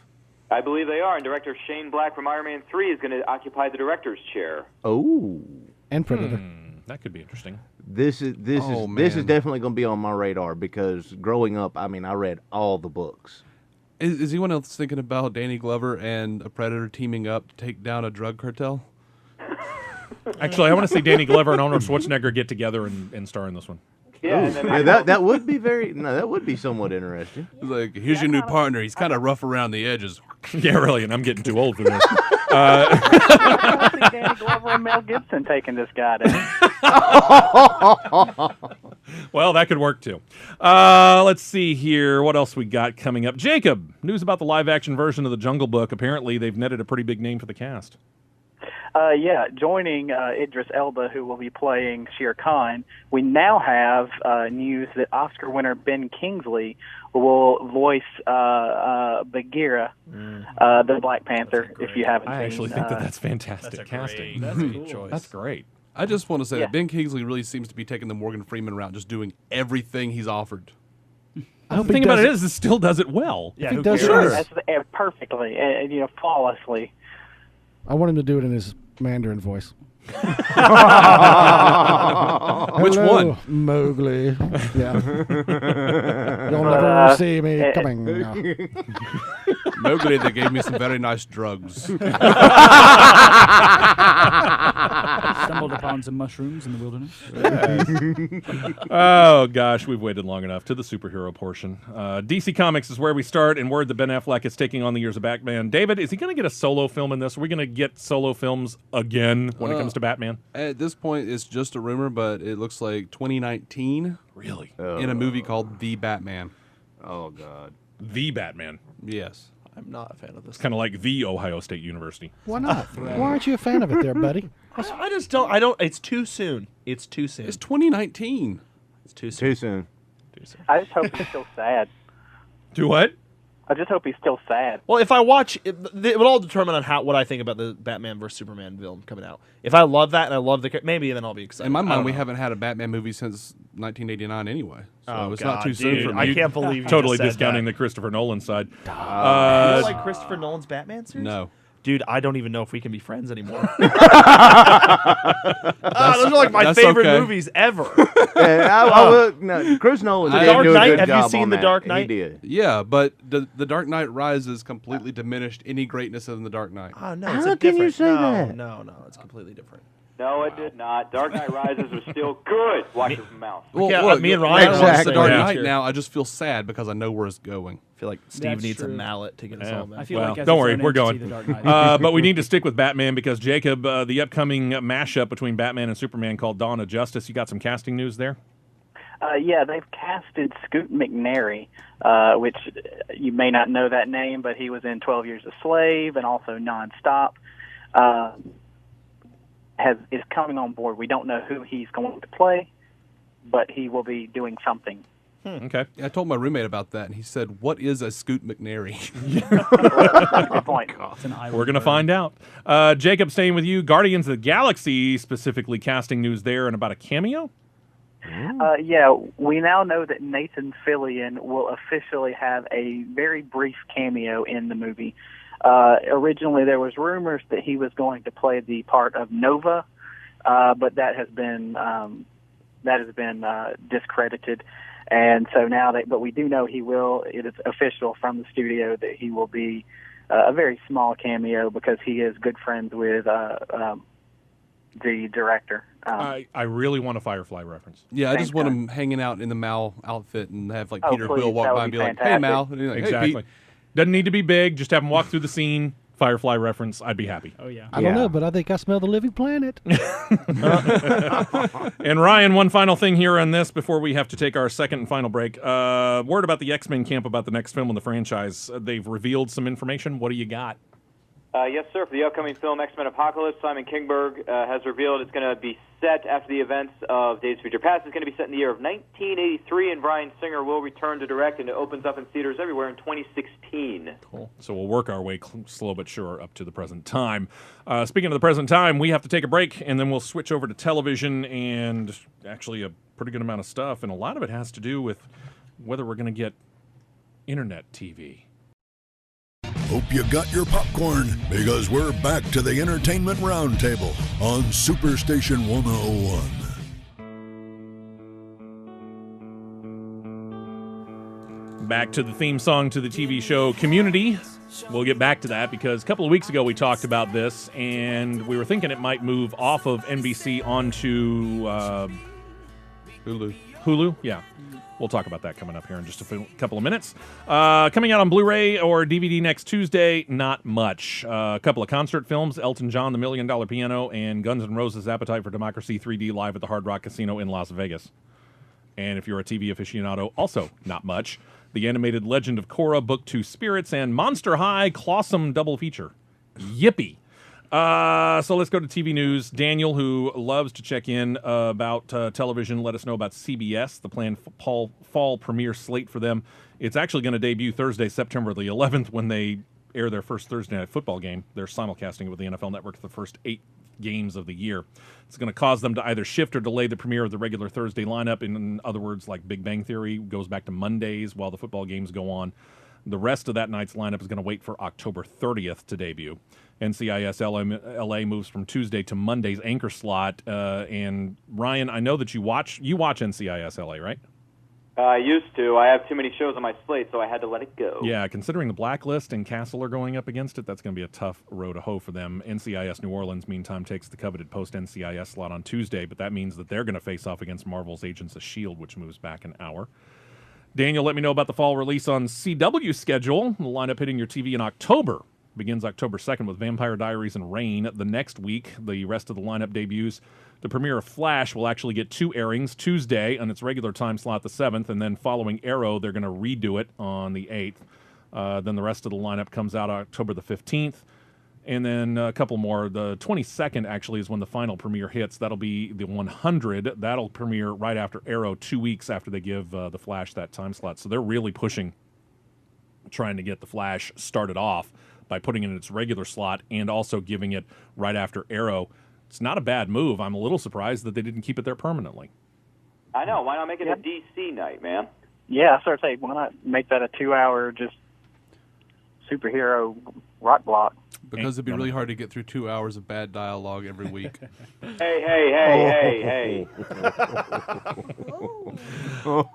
I believe they are, and director Shane Black from Iron Man 3 is going to occupy the director's chair. Oh, and Predator. That could be interesting. this is man. definitely going to be on my radar because growing up, I mean, I read all the books. Is anyone else thinking about Danny Glover and a Predator teaming up to take down a drug cartel? Actually, I want to see Danny Glover and Arnold Schwarzenegger get together and star in this one. Yeah, and then that would be that would be somewhat interesting. He's like, here's your new partner. He's kind of rough around the edges. Yeah, really, and I'm getting too old for this. I see Danny Glover and Mel Gibson taking this guy down. Well, that could work too. Let's see here. What else we got coming up? Jacob, news about the live-action version of The Jungle Book. Apparently, they've netted a pretty big name for the cast. Yeah, joining Idris Elba, who will be playing Shere Khan, we now have news that Oscar winner Ben Kingsley will voice Bagheera, the Black Panther, if you haven't seen. I actually think that's fantastic casting. That's a good choice. That's great. I just want to say Yeah. that Ben Kingsley really seems to be taking the Morgan Freeman route, just doing everything he's offered. I hope The he thing about does it is, it still does it well. Yeah, he who does cares? it- That's perfectly and flawlessly. I want him to do it in his Mandarin voice. Which Hello, one? Mowgli. Yeah. You'll never see me coming. Mowgli, they gave me some very nice drugs. Stumbled upon some mushrooms in the wilderness. Oh, gosh, we've waited long enough to the superhero portion. DC Comics is where we start, and word that Ben Affleck is taking on the years of Batman. David, is he going to get a solo film in this? Are we going to get solo films again when it comes to Batman? At this point, it's just a rumor, but it looks like 2019 Really? in a movie called The Batman. Oh God. The Batman. Yes. I'm not a fan of this. It's kind of like the Ohio State University. Why not? Why aren't you a fan of it there, buddy? I just don't. I don't. It's too soon. It's too soon. It's 2019. It's too soon. Too soon. Too soon. I just hope he's still sad. Do what? I just hope he's still sad. Well, if I watch, it would all determine on what I think about the Batman vs Superman film coming out. If I love that and I love maybe then I'll be excited. In my I mind, don't we know. haven't had a Batman movie since 1989 anyway. So Oh, it's God, not too soon dude, for me. I can't believe you Totally just said discounting that. the Christopher Nolan side. You don't like Christopher Nolan's Batman series? No. Dude, I don't even know if we can be friends anymore. Those are like my favorite movies ever. No, Chris Nolan The did Dark do a Knight. good Have you job seen on The that. Dark Knight? He did. Yeah, but the Dark Knight Rises completely diminished any greatness in the Dark Knight. Oh, no, How it's a can you different. say no, that? no, it's completely different. No, it did not. Dark Knight Rises was still good. Watch your mouth. Well, Yeah, look, me and when Ryan I are watch on the the Dark same Knight page now, I just feel sad because I know where it's going. I feel like Steve That's needs a true. mallet to get us all back. I feel like as don't its worry, own we're entity, going. The Dark Knight. But we need to stick with Batman because Jacob, the upcoming mashup between Batman and Superman called Dawn of Justice. You got some casting news there? Yeah, they've casted Scoot McNairy, which you may not know that name, but he was in 12 Years a Slave and also Nonstop. Is coming on board. We don't know who he's going to play, but he will be doing something. Okay. I told my roommate about that, and he said, "What is a Scoot McNairy?" Good point. We're going to find out. Jacob, staying with you, Guardians of the Galaxy, specifically casting news there and about a cameo? Yeah, we now know that Nathan Fillion will officially have a very brief cameo in the movie. Originally, there was rumors that he was going to play the part of Nova, but that has been discredited. And so now but we do know he will. It is official from the studio that he will be a very small cameo because he is good friends with the director. I really want a Firefly reference. Yeah, I Same just want time. him hanging out in the Mal outfit and have like Oh, Peter please, Quill walk that would by and be be like, "Hey fantastic. Mal," and he's like, "Hey, Exactly. Pete." Doesn't need to be big. Just have him walk through the scene. Firefly reference. I'd be happy. Oh, yeah. I don't know, but I think I smell the living planet. And Ryan, one final thing here on this before we have to take our second and final break. Word about the X-Men camp about the next film in the franchise. They've revealed some information. What do you got? Yes, sir. For the upcoming film X-Men Apocalypse, Simon Kinberg has revealed it's going to be set after the events of Days of Future Past. It's going to be set in the year of 1983, and Bryan Singer will return to direct, and it opens up in theaters everywhere in 2016. Cool. So we'll work our way slow but sure up to the present time. Speaking of the present time, we have to take a break, and then we'll switch over to television and actually a pretty good amount of stuff, and a lot of it has to do with whether we're going to get internet TV. Hope you got your popcorn because we're back to the Entertainment Roundtable on Superstation 101. Back to the theme song to the TV show Community. We'll get back to that because a couple of weeks ago we talked about this and we were thinking it might move off of NBC onto Hulu, yeah. We'll talk about that coming up here in just a couple of minutes. Coming out on Blu-ray or DVD next Tuesday, not much. A couple of concert films, Elton John, The $1 Million Piano, and Guns N' Roses' Appetite for Democracy 3D live at the Hard Rock Casino in Las Vegas. And if you're a TV aficionado, also not much. The Animated Legend of Korra, Book 2 Spirits, and Monster High Clawsome double feature. Yippee. So let's go to TV news. Daniel, who loves to check in about television, let us know about CBS, the planned fall premiere slate for them. It's actually going to debut Thursday, September the 11th, when they air their first Thursday night football game. They're simulcasting it with the NFL Network the first 8 games of the year. It's going to cause them to either shift or delay the premiere of the regular Thursday lineup. In other words, like Big Bang Theory goes back to Mondays while the football games go on. The rest of that night's lineup is going to wait for October 30th to debut. NCIS LA moves from Tuesday to Monday's anchor slot. And Ryan, I know that you watch NCIS LA, right? I used to. I have too many shows on my slate, so I had to let it go. Yeah, considering the Blacklist and Castle are going up against it, that's going to be a tough row to hoe for them. NCIS New Orleans, meantime, takes the coveted post-NCIS slot on Tuesday, but that means that they're going to face off against Marvel's Agents of S.H.I.E.L.D., which moves back an hour. Daniel, let me know about the fall release on CW schedule. The lineup hitting your TV in October. Begins October 2nd with Vampire Diaries and Reign. The next week, the rest of the lineup debuts. The premiere of Flash will actually get 2 airings, Tuesday on its regular time slot, the 7th, and then following Arrow, they're going to redo it on the 8th. Then the rest of the lineup comes out October the 15th. And then a couple more. The 22nd, actually, is when the final premiere hits. That'll be the 100. That'll premiere right after Arrow, 2 weeks after they give the Flash that time slot. So they're really pushing, trying to get the Flash started off by putting it in its regular slot and also giving it right after Arrow. It's not a bad move. I'm a little surprised that they didn't keep it there permanently. I know. Why not make it a DC night, man? Yeah, I started saying, why not make that a 2-hour just superhero Rock Block. Because it'd be really hard to get through 2 hours of bad dialogue every week. Hey.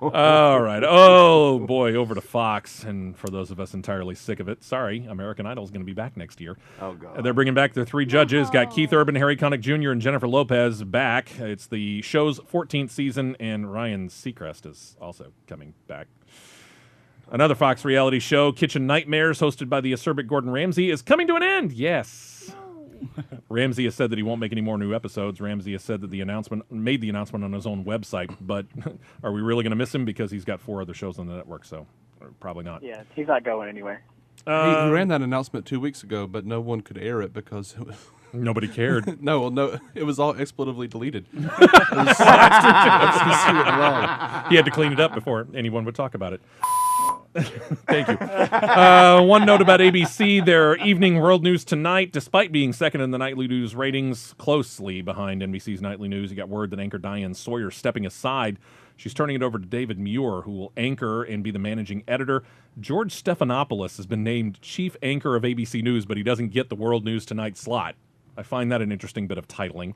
All right. Oh, boy, over to Fox. And for those of us entirely sick of it, sorry, American Idol is going to be back next year. Oh, God. They're bringing back their 3 judges. Got Keith Urban, Harry Connick Jr., and Jennifer Lopez back. It's the show's 14th season, and Ryan Seacrest is also coming back. Another Fox reality show, Kitchen Nightmares, hosted by the acerbic Gordon Ramsay, is coming to an end. Yes. Ramsay has said that he won't make any more new episodes. Ramsay has said that made the announcement on his own website, but are we really going to miss him because he's got 4 other shows on the network, so probably not. Yeah, he's not going anywhere. He ran that announcement 2 weeks ago, but no one could air it because it was... Nobody cared. No, it was all expletively deleted. He had to clean it up before anyone would talk about it. Thank you. One note about ABC, their evening world news tonight, despite being second in the nightly news ratings, closely behind NBC's nightly news. You got word that anchor Diane Sawyer stepping aside. She's turning it over to David Muir, who will anchor and be the managing editor. George Stephanopoulos has been named chief anchor of ABC News, but he doesn't get the world news tonight slot. I find that an interesting bit of titling.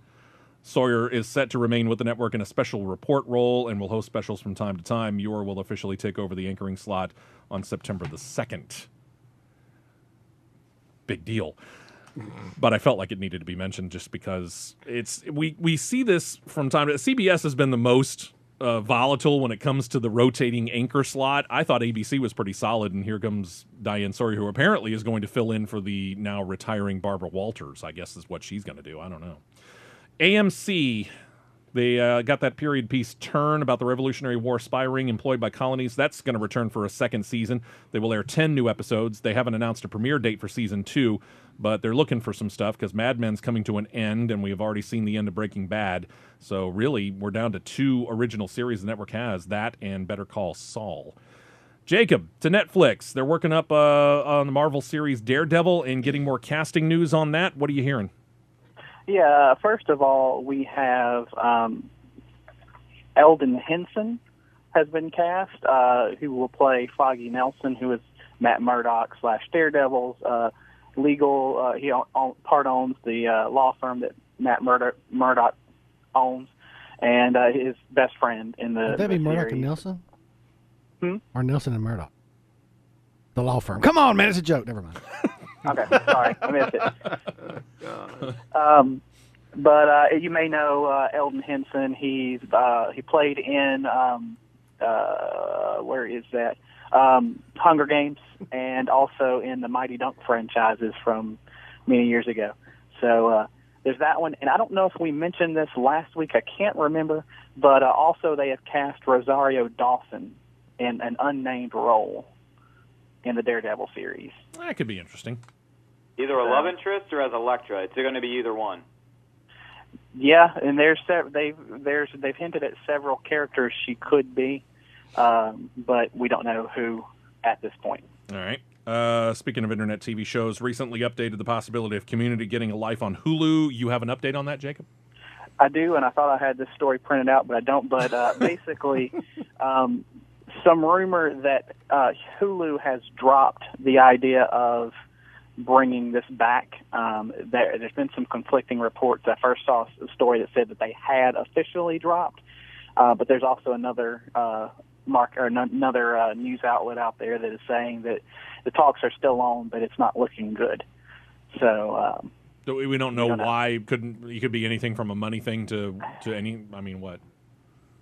Sawyer is set to remain with the network in a special report role and will host specials from time to time. Muir will officially take over the anchoring slot on September the 2nd. Big deal. But I felt like it needed to be mentioned just because we see this from time to time. CBS has been the most volatile when it comes to the rotating anchor slot. I thought ABC was pretty solid, and here comes Diane Sawyer, who apparently is going to fill in for the now retiring Barbara Walters, I guess is what she's going to do. I don't know. AMC, they got that period piece Turn about the Revolutionary War spy ring employed by colonies. That's going to return for a second season. They will air 10 new episodes. They haven't announced a premiere date for season 2, but they're looking for some stuff because Mad Men's coming to an end, and we have already seen the end of Breaking Bad. So really, we're down to 2 original series the network has, that and Better Call Saul. Jacob, to Netflix. They're working up on the Marvel series Daredevil and getting more casting news on that. What are you hearing? Yeah, first of all, we have Eldon Henson has been cast, who will play Foggy Nelson, who is Matt Murdock / Daredevil's legal. He part owns the law firm that Matt Murdock owns, and his best friend in the. Would that be Murdock and Nelson? Or Nelson and Murdock? The law firm. Come on, man, it's a joke. Never mind. Okay, sorry, I missed it. But you may know Eldon Henson. He played in where is that? Hunger Games, and also in the Mighty Dunk franchises from many years ago. So there's that one, and I don't know if we mentioned this last week. I can't remember, but also they have cast Rosario Dawson in an unnamed role in the Daredevil series. That could be interesting. Either a love interest or as Elektra. It's going to be either one. Yeah, and they've hinted at several characters she could be, but we don't know who at this point. All right. Speaking of internet TV shows, recently updated the possibility of Community getting a life on Hulu. You have an update on that, Jacob? I do, and I thought I had this story printed out, but I don't. But basically, some rumor that Hulu has dropped the idea of bringing this back. There's been some conflicting reports. I first saw a story that said that they had officially dropped, but there's also another another news outlet out there that is saying that the talks are still on, but it's not looking good. So we don't know why. It could be anything from a money thing to any. I mean, what?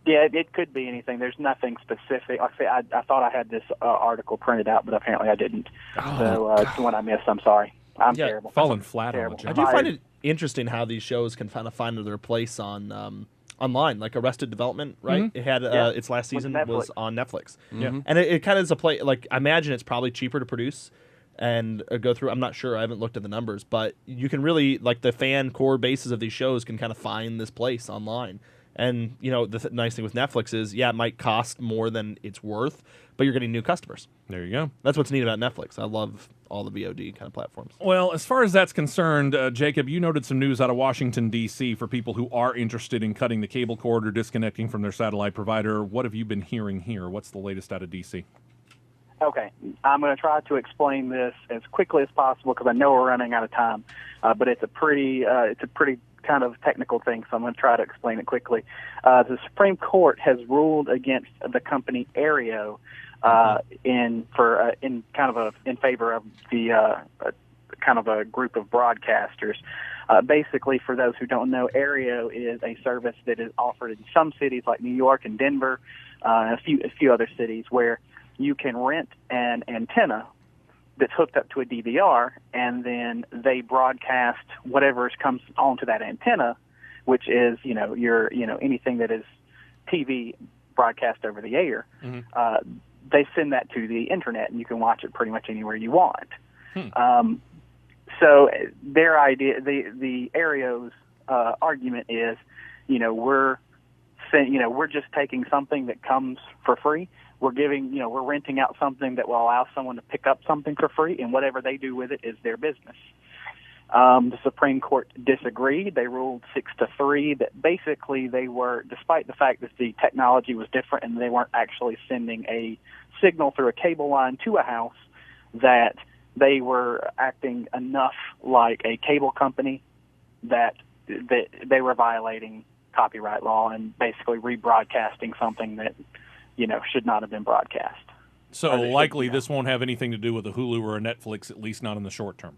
Yeah, it could be anything. There's nothing specific. Like I say, I thought I had this article printed out, but apparently I didn't. So it's the one I missed. I'm sorry. I'm terrible. Falling flat terrible. on the I do find it interesting how these shows can kind of find their place on online, like Arrested Development, right? Mm-hmm. It had its last season was on Netflix. Yeah. And it kind of is a play. Like I imagine it's probably cheaper to produce and go through. I'm not sure. I haven't looked at the numbers, but you can really like the fan core bases of these shows can kind of find this place online. And, you know, the nice thing with Netflix is, yeah, it might cost more than it's worth, but you're getting new customers. There you go. That's what's neat about Netflix. I love all the VOD kind of platforms. Well, as far as that's concerned, Jacob, you noted some news out of Washington, D.C. for people who are interested in cutting the cable cord or disconnecting from their satellite provider. What have you been hearing here? What's the latest out of D.C.? Okay, I'm going to try to explain this as quickly as possible because I know we're running out of time. But it's a pretty kind of technical thing, so I'm going to try to explain it quickly. The Supreme Court has ruled against the company Aereo in favor of the kind of a group of broadcasters. Basically, for those who don't know, Aereo is a service that is offered in some cities like New York and Denver, and a few other cities where you can rent an antenna that's hooked up to a DVR, and then they broadcast whatever comes onto that antenna, which is anything that is TV broadcast over the air. They send that to the internet, and you can watch it pretty much anywhere you want. So their idea, the Aereo's argument is, we're just taking something that comes for free. We're renting out something that will allow someone to pick up something for free, and whatever they do with it is their business. The Supreme Court disagreed. They ruled 6-3 that basically they were, despite the fact that the technology was different and they weren't actually sending a signal through a cable line to a house, that they were acting enough like a cable company that they were violating copyright law and basically rebroadcasting something that should not have been broadcast. So likely this won't have anything to do with a Hulu or a Netflix, at least not in the short term.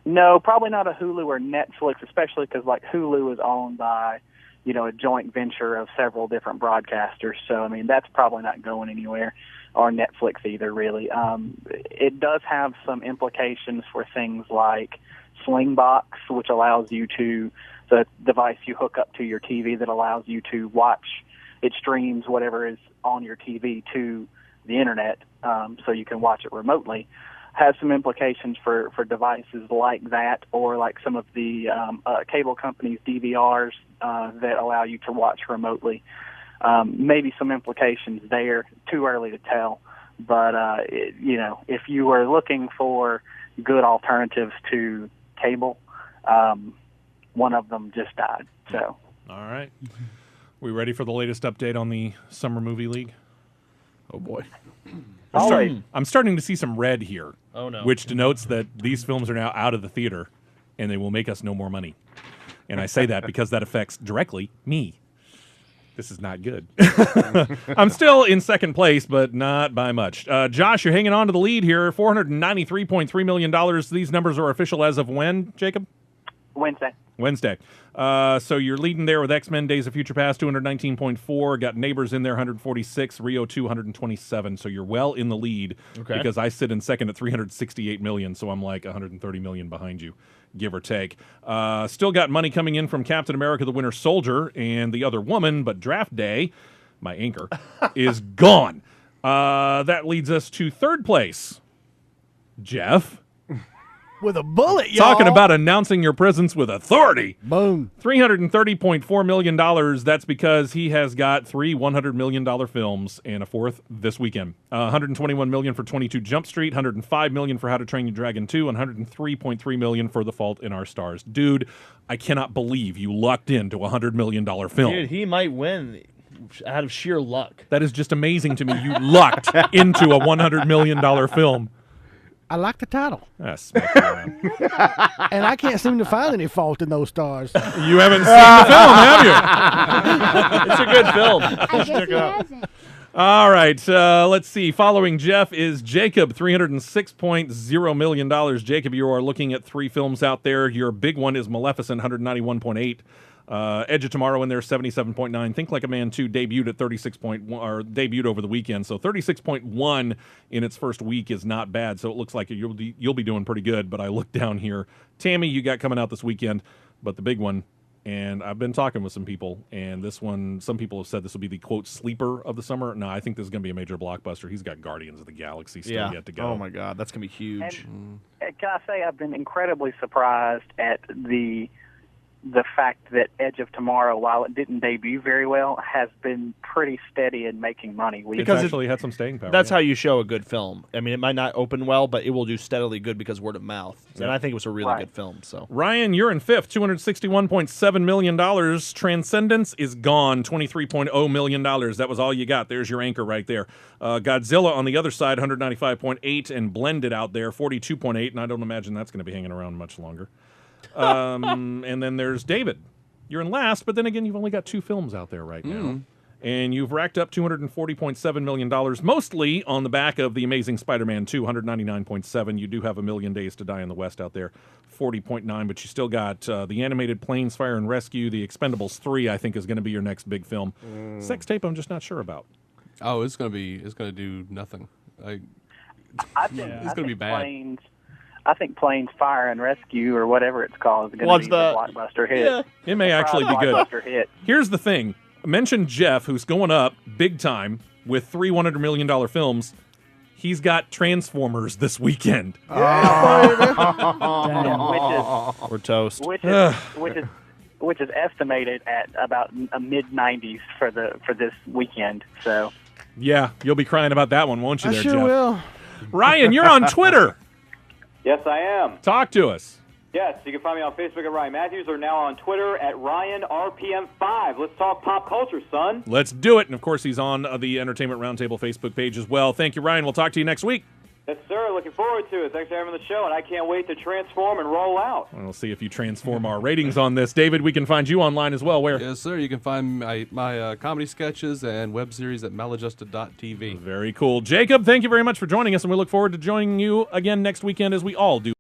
No, probably not a Hulu or Netflix, especially because Hulu is owned by a joint venture of several different broadcasters. So that's probably not going anywhere, or Netflix either, really. It does have some implications for things like Slingbox, which allows you to, the device you hook up to your TV that allows you to watch, it streams whatever is on your TV to the internet, so you can watch it remotely. Has some implications for devices like that, or like some of the cable companies' DVRs that allow you to watch remotely. Maybe some implications there. Too early to tell. But if you were looking for good alternatives to cable, one of them just died. So. All right. We ready for the latest update on the Summer Movie League? Oh boy. I'm starting to see some red here. Oh no. Which denotes that these films are now out of the theater and they will make us no more money. And I say that because that affects directly me. This is not good. I'm still in second place, but not by much. Josh, you're hanging on to the lead here. $493.3 million. These numbers are official as of when, Jacob? Wednesday. So you're leading there with X-Men Days of Future Past, 219.4. Got Neighbors in there, 146. Rio 2, 127. So you're well in the lead. Okay. Because I sit in second at 368 million, so I'm like 130 million behind you, give or take. Still got money coming in from Captain America the Winter Soldier and The Other Woman, but Draft Day, my anchor, is gone. That leads us to third place. Jeff. With a bullet, y'all. Talking about announcing your presence with authority. Boom. $330.4 million. That's because he has got 3 $100 million films and a fourth this weekend. $121 million for 22 Jump Street, $105 million for How to Train Your Dragon 2, and $103.3 million for The Fault in Our Stars. Dude, I cannot believe you lucked into a $100 million film. Dude, he might win out of sheer luck. That is just amazing to me. You lucked into a $100 million film. I like the title. Yes. And I can't seem to find any fault in those stars. You haven't seen the film, have you? It's a good film. I guess he hasn't. All right. Let's see. Following Jeff is Jacob, $306.0 million. Jacob, you are looking at 3 films out there. Your big one is Maleficent, 191.8. Edge of Tomorrow in there, 77.9. Think Like a Man 2 debuted at 36.1, or debuted over the weekend. So 36.1 in its first week is not bad. So it looks like you'll be doing pretty good. But I look down here. Tammy, you got coming out this weekend, but the big one, and I've been talking with some people, and this one, some people have said this will be the, quote, sleeper of the summer. No, I think this is going to be a major blockbuster. He's got Guardians of the Galaxy still yet to go. Oh, my God. That's going to be huge. And can I say I've been incredibly surprised at the the fact that Edge of Tomorrow, while it didn't debut very well, has been pretty steady in making money. It's actually had some staying power. That's how you show a good film. I mean, it might not open well, but it will do steadily good because word of mouth. And I think it was a really good film. So Ryan, you're in fifth, $261.7 million. Transcendence is gone, $23.0 million. That was all you got. There's your anchor right there. Godzilla on the other side, 195.8, and Blended out there, 42.8, and I don't imagine that's going to be hanging around much longer. And then there's David. You're in last, but then again, you've only got 2 films out there right now. And you've racked up $240.7 million, mostly on the back of The Amazing Spider-Man 2, 199.7. You do have A Million Days to Die in the West out there, 40.9, but you still got the animated Planes, Fire, and Rescue. The Expendables 3, I think, is going to be your next big film. Sex Tape, I'm just not sure about. Oh, it's going to do nothing. I think it's going to be bad. I think Planes, Fire, and Rescue, or whatever it's called, is going to be the blockbuster hit. Yeah. It may actually be good. Blockbuster hit. Here's the thing. Mention Jeff, who's going up big time with 3 $100 million films. He's got Transformers this weekend. We're toast. Which is estimated at about a mid-90s for this weekend. So yeah, you'll be crying about that one, won't you? I there, sure Jeff? will. Ryan, you're on Twitter. Yes, I am. Talk to us. Yes, you can find me on Facebook at Ryan Matthews or now on Twitter at RyanRPM5. Let's talk pop culture, son. Let's do it. And, of course, he's on the Entertainment Roundtable Facebook page as well. Thank you, Ryan. We'll talk to you next week. Yes, sir. Looking forward to it. Thanks for having the show, and I can't wait to transform and roll out. We'll see if you transform our ratings on this. David, we can find you online as well. Where? Yes, sir. You can find my comedy sketches and web series at maladjusted.tv. Very cool. Jacob, thank you very much for joining us, and we look forward to joining you again next weekend as we all do.